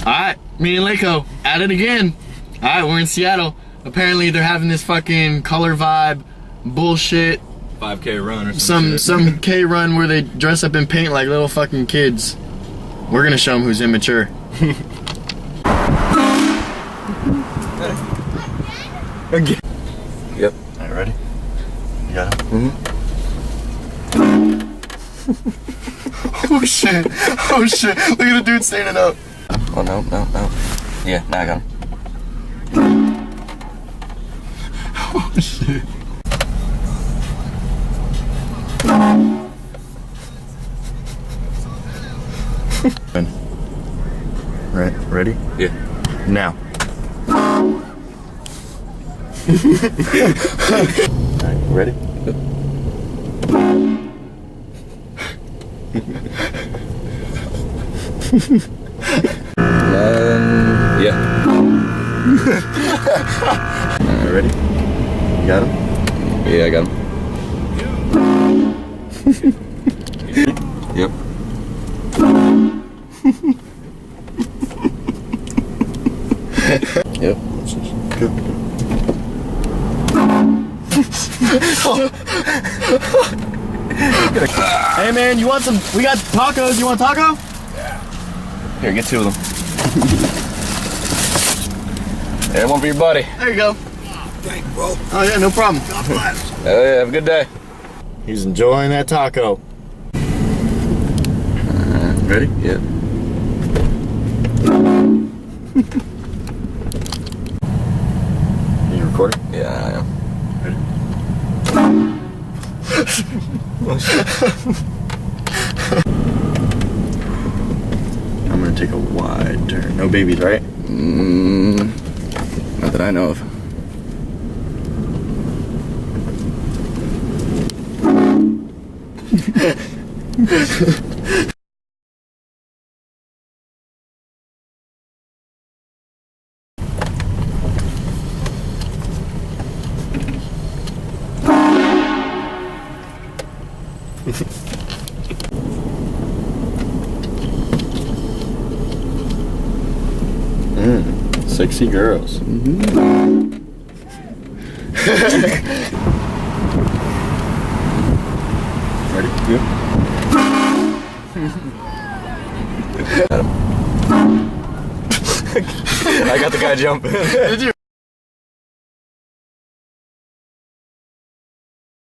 Alright, me and Lako at it again. Alright, we're in Seattle. Apparently they're having this fucking color vibe bullshit. 5K run or some K run where they dress up in paint like little fucking kids. We're gonna show them who's immature. Again. Yep. Alright, ready? You got him? Oh shit. Oh shit. Look at the dude standing up. Oh no. Yeah, now I got him. Oh shit. Right, ready? Yeah. Now. Alright, ready? Yep. Yeah. Alright, ready? You got him? Yeah, I got him. Yep. Yep. Good. Hey man, you want some? We got tacos. You want a taco? Yeah. Here, get 2 of them. And one for your buddy. There you go. Thanks, bro. Oh yeah, no problem. God bless. Oh yeah, have a good day. He's enjoying that taco. Ready? Yeah. You recording? Yeah, I am. Ready? I'm gonna take a wide turn. No babies, right? Not that I know of. Sexy girls. Ready? Yeah. Got him. I got the guy jumping. Did you?